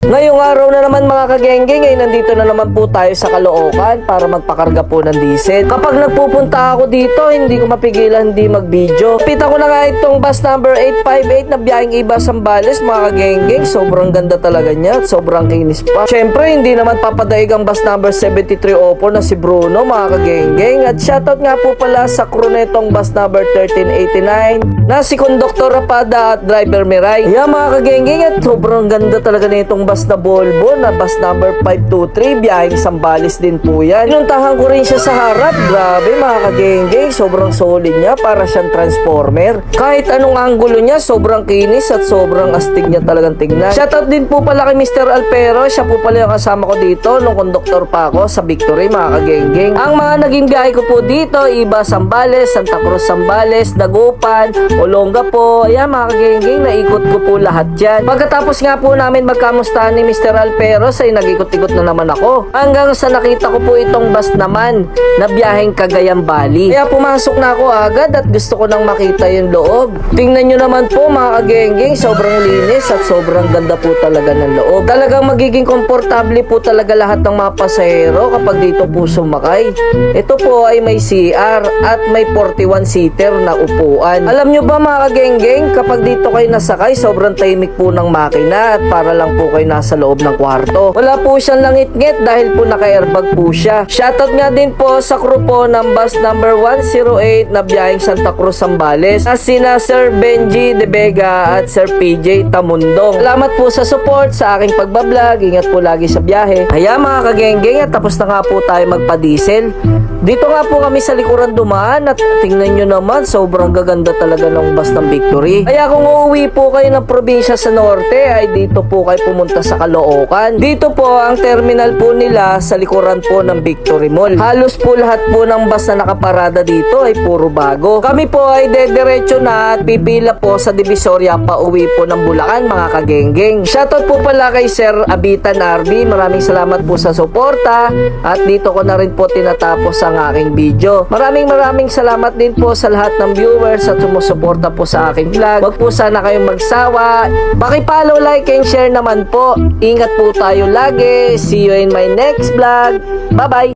Ngayong araw na naman mga kagenggeng, ay nandito na naman po tayo sa Caloocan para magpakarga po ng diesel. Kapag nagpupunta ako dito, hindi ko mapigilan hindi mag-video. Pita ko na nga itong bus number 858 na biyaheng Iba Zambales mga kagenggeng. Sobrang ganda talaga niya at sobrang kinis pa. Syempre, hindi naman papadaig ang bus number 7304 na si Bruno mga kagenggeng. At shoutout nga po pala sa crew netong bus number 1389 na si Conductor Rapada at Driver Miray. Yeah mga kagenggeng, at sobrang ganda talaga na itong bus na Volvo na bus number 523 biyaheng Zambales din po yan. Pinuntahan ko rin siya sa harap. Grabe mga kagenggeng, sobrang solid niya, para siyang transformer. Kahit anong anggulo niya, sobrang kinis at sobrang astig niya talagang tingnan. Shoutout din po pala kay Mr. Alpero. Siya po pala yung kasama ko dito nung konduktor pa ako sa Victory mga kagenggeng. Ang mga naging biyahe ko po dito, Iba Zambales, Santa Cruz Zambales, Dagupan, Olonga po. Ayan mga kagenggeng, naikot ko po lahat yan. Pagkatapos nga po namin magkamusta ni Mr. Alperos ay nag-ikot-ikot na naman ako. Hanggang sa nakita ko po itong bus naman na biyaheng Cagayan Valley. Kaya pumasok na ako agad at gusto ko nang makita yung loob. Tingnan nyo naman po mga kagenggeng, sobrang linis at sobrang ganda po talaga ng loob. Talagang magiging komportable po talaga lahat ng mga pasahero kapag dito po sumakay. Ito po ay may CR at may 41-seater na upuan. Alam nyo ba mga kagenggeng, kapag dito kayo nasakay, sobrang tahimik po ng makina at para lang po kayo nasa loob ng kwarto. Wala po siyang langit-ngit dahil po naka-airbag po siya. Shoutout nga din po sa crew po ng bus number 108 na biyaheng Santa Cruz Zambales na sina Sir Benji De Vega at Sir PJ Tamundong. Salamat po sa support sa aking pagbablog. Ingat po lagi sa biyahe. Ayan mga kagenggeng, at tapos na nga po tayo magpa-diesel. Dito nga po kami sa likuran dumaan at tingnan nyo naman, sobrang gaganda talaga ng bus ng Victory. Kaya kung uuwi po kayo ng probinsya sa norte, ay dito po kayo pumunta sa Caloocan. Dito po ang terminal po nila sa likuran po ng Victory Mall. Halos po lahat po ng bus na nakaparada dito ay puro bago. Kami po ay dediretso na at pipila po sa Divisoria pa uwi po ng Bulacan mga kagenggeng. Shoutout po pala kay Sir Abitan RB. Maraming salamat po sa suporta at dito ko na rin po tinatapos ang aking video. Maraming salamat din po sa lahat ng viewers at sumusuporta po sa aking vlog. Huwag po sana kayong magsawa. Paki-follow, like, and share naman po. Ingat po tayo lagi. See you in my next vlog. Bye-bye!